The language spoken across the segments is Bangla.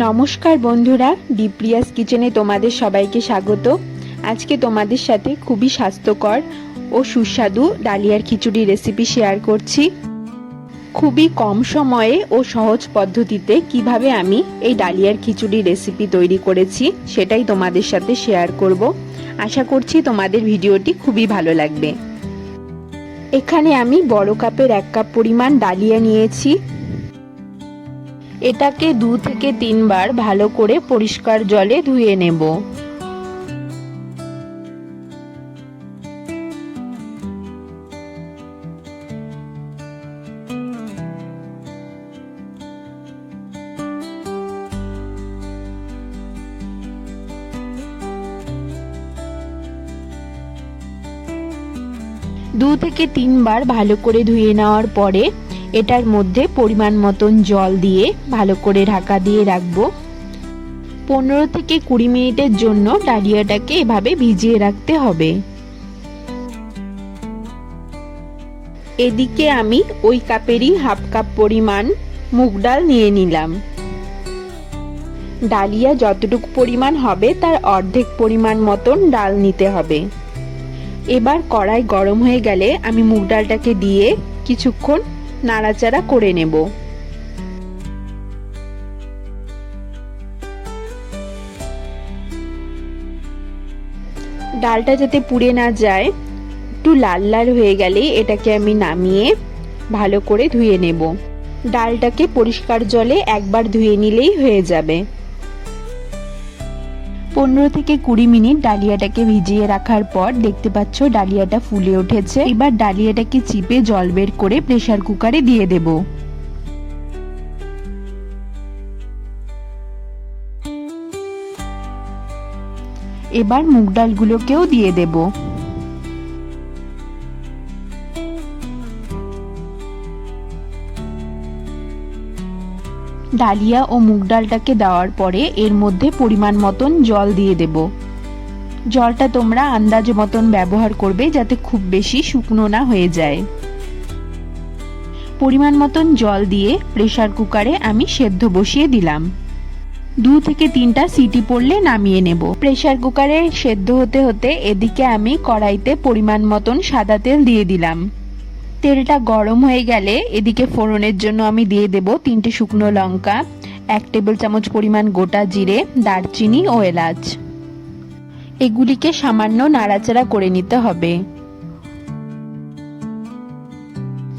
নমস্কার বন্ধুরা, ডিপ্রিয়াস কিচেনে তোমাদের সবাইকে স্বাগত। আজকে তোমাদের সাথে খুবই স্বাস্থ্যকর ও সুস্বাদু ডালিয়ার খিচুড়ি রেসিপি শেয়ার করছি। খুবই কম সময়ে ও সহজ পদ্ধতিতে কিভাবে আমি এই ডালিয়ার খিচুড়ি রেসিপি তৈরি করেছি সেটাই তোমাদের সাথে শেয়ার করব। আশা করছি তোমাদের ভিডিওটি খুবই ভালো লাগবে। এখানে আমি বড় কাপের 1 কাপ পরিমাণ ডালিয়া নিয়েছি। এটাকে 2 থেকে 3 বার ভালো করে পরিষ্কার জলে ধুয়ে নেব। দু থেকে 3 বার ভালো করে ধুয়ে নেওয়ার পরে এটার মধ্যে পরিমাণ মতন জল দিয়ে ভালো করে ঢাকা দিয়ে রাখবো। 15 থেকে 20 মিনিটের জন্য ডালিয়াটাকে এভাবে ভিজিয়ে রাখতে হবে। এদিকে আমি ওই কাপেরই হাফ কাপ পরিমাণ মুগ ডাল নিয়ে নিলাম। ডালিয়া যতটুকু পরিমাণ হবে তার অর্ধেক পরিমাণ মতন ডাল নিতে হবে। এবার কড়াই গরম হয়ে গেলে আমি মুগ ডালটাকে দিয়ে কিছুক্ষণ নাড়াচাড়া করে নেব। ডালটা যাতে পুড়ে না যায়, একটু লাল লাল হয়ে গেলে এটাকে আমি নামিয়ে ভালো করে ধুয়ে নেব। ডালটাকে পরিষ্কার জলে একবার ধুয়ে নিলেই হয়ে যাবে। 15 থেকে 20 মিনিট ডালিয়াটাকে ভিজিয়ে রাখার পর দেখতে পাচ্ছ ডালিয়াটা ফুলে উঠেছে। এবার ডালিয়াটাকে চিপে জল বের করে প্রেসার কুকারে দিয়ে দেব। এবার মুগ ডালগুলোকেও দিয়ে দেব। ডালিয়া ও মুগ ডালটাকে দেওয়ার পরে এর মধ্যে পরিমাণ মতন জল দিয়ে দেব। জলটা তোমরা আন্দাজ মতন ব্যবহার করবে যাতে খুব বেশি শুকনো না হয়ে যায়। পরিমাণ মতন জল দিয়ে প্রেসার কুকারে আমি সেদ্ধ বসিয়ে দিলাম। 2 থেকে 3টা সিটি পড়লে নামিয়ে নেব। প্রেসার কুকারে সেদ্ধ হতে হতে এদিকে আমি কড়াইতে পরিমাণ মতন সাদা তেল দিয়ে দিলাম। তেলটা গরম হয়ে গেলে এদিকে ফোড়নের জন্য আমি দিয়ে দেব 3টে শুকনো লঙ্কা, 1 টেবিল চামচ পরিমাণ গোটা জিরে, দারচিনি ও এলাচ। এগুলিকে সামান্য নাড়াচাড়া করে নিতে হবে।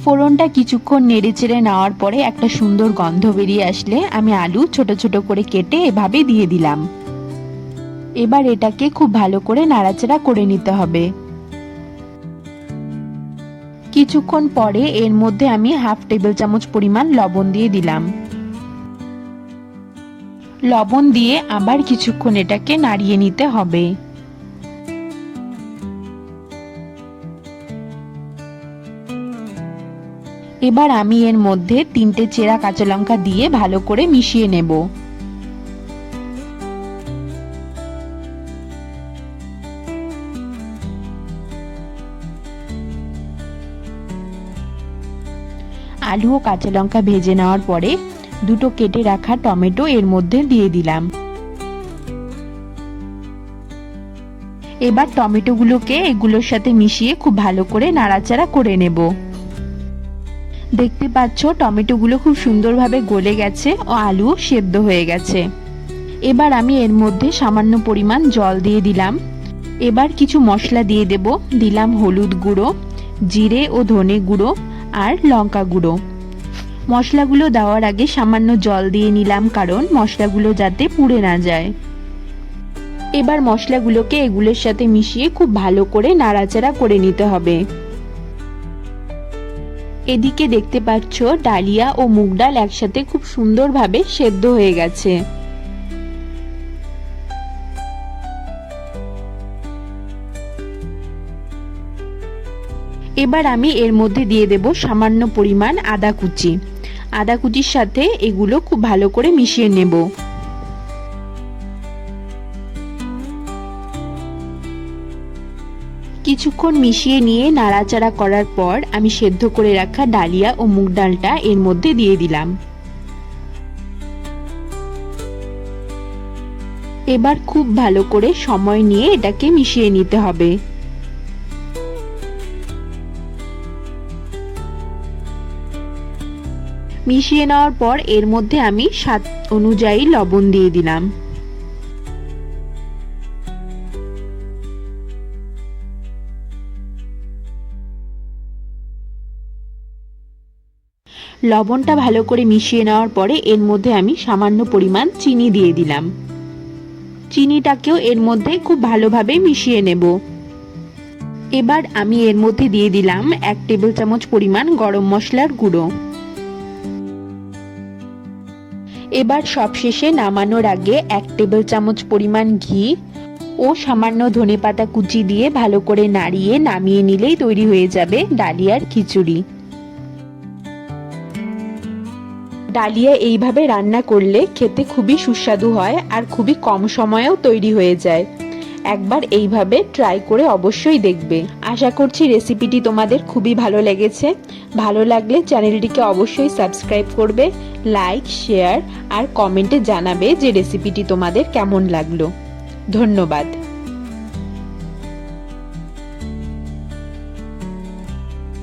ফোড়নটা কিছুক্ষণ নেড়েচেড়ে নেওয়ার পরে একটা সুন্দর গন্ধ বেরিয়ে আসলে আমি আলু ছোট ছোট করে কেটে এভাবে দিয়ে দিলাম। এবার এটাকে খুব ভালো করে নাড়াচাড়া করে নিতে হবে। কিছুক্ষণ পরে এর মধ্যে আমি হাফ টেবিল চামচ পরিমাণ লবণ দিয়ে দিলাম। লবণ দিয়ে আবার কিছুক্ষণ এটাকে নাড়িয়ে নিতে হবে। এবার আমি এর মধ্যে 3টে চেরা কাঁচা লঙ্কা দিয়ে ভালো করে মিশিয়ে নেব। আলু ও কাঁচা লঙ্কা ভেজে নেওয়ার পরে 2টো কেটে রাখা টমেটো এর মধ্যে দিয়ে দিলাম। এবার টমেটোগুলোকে এগুলোর সাথে মিশিয়ে খুব ভালো করে নাড়াচাড়া করে নেব। দেখতে পাচ্ছ টমেটোগুলো খুব সুন্দরভাবে গলে গেছে ও আলু সেদ্ধ হয়ে গেছে। এবার আমি এর মধ্যে সামান্য পরিমাণ জল দিয়ে দিলাম। এবার কিছু মশলা দিয়ে দেব। দিলাম হলুদ গুঁড়ো, জিরে ও ধনে গুঁড়ো আর লঙ্কা গুঁড়ো। মশলাগুলো দেওয়ার আগে সামান্য জল দিয়ে নিলাম কারণ মশলাগুলো যাতে পুড়ে না যায়। এবার মশলাগুলোকে এগুলোর সাথে মিশিয়ে খুব ভালো করে নাড়াচাড়া করে নিতে হবে। এদিকে দেখতে পাচ্ছ ডালিয়া ও মুগ ডাল একসাথে খুব সুন্দরভাবে সেদ্ধ হয়ে গেছে। এবার আমি এর মধ্যে দিয়ে দেব সামান্য পরিমাণ আদা কুচি। আদা কুচির সাথে এগুলো খুব ভালো করে মিশিয়ে নেব। কিছুক্ষণ মিশিয়ে নিয়ে নাড়াচাড়া করার পর আমি সেদ্ধ করে রাখা ডালিয়া ও মুগ ডালটা এর মধ্যে দিয়ে দিলাম। এবার খুব ভালো করে সময় নিয়ে এটাকে মিশিয়ে নিতে হবে। মিশিয়ে নেওয়ার পর এর মধ্যে আমি স্বাদ অনুযায়ী লবণ দিয়ে দিলাম। লবণটা ভালো করে মিশিয়ে নেওয়ার পরে এর মধ্যে আমি সামান্য পরিমাণ চিনি দিয়ে দিলাম। চিনিটাকেও এর মধ্যে খুব ভালোভাবে মিশিয়ে নেব। এবার আমি এর মধ্যে দিয়ে দিলাম 1 টেবিল চামচ পরিমাণ গরম মশলার গুঁড়ো। এবার সবশেষে নামানোর আগে 1 টেবিল চামচ পরিমাণ ঘি ও সামান্য ধনেপাতা কুচি দিয়ে ভালো করে নাড়িয়ে নামিয়ে নিলেই তৈরি হয়ে যাবে ডালিয়ার খিচুড়ি। ডালিয়া এইভাবে রান্না করলে খেতে খুবই সুস্বাদু হয় আর খুবই কম সময়েও তৈরি হয়ে যায়। একবার এইভাবে ট্রাই করে অবশ্যই দেখবে। আশা করছি রেসিপিটি তোমাদের খুবই ভালো লেগেছে। ভালো লাগলে চ্যানেলটিকে অবশ্যই সাবস্ক্রাইব করবে, লাইক, শেয়ার আর কমেন্টে জানাবে যে রেসিপিটি তোমাদের কেমন লাগলো। ধন্যবাদ।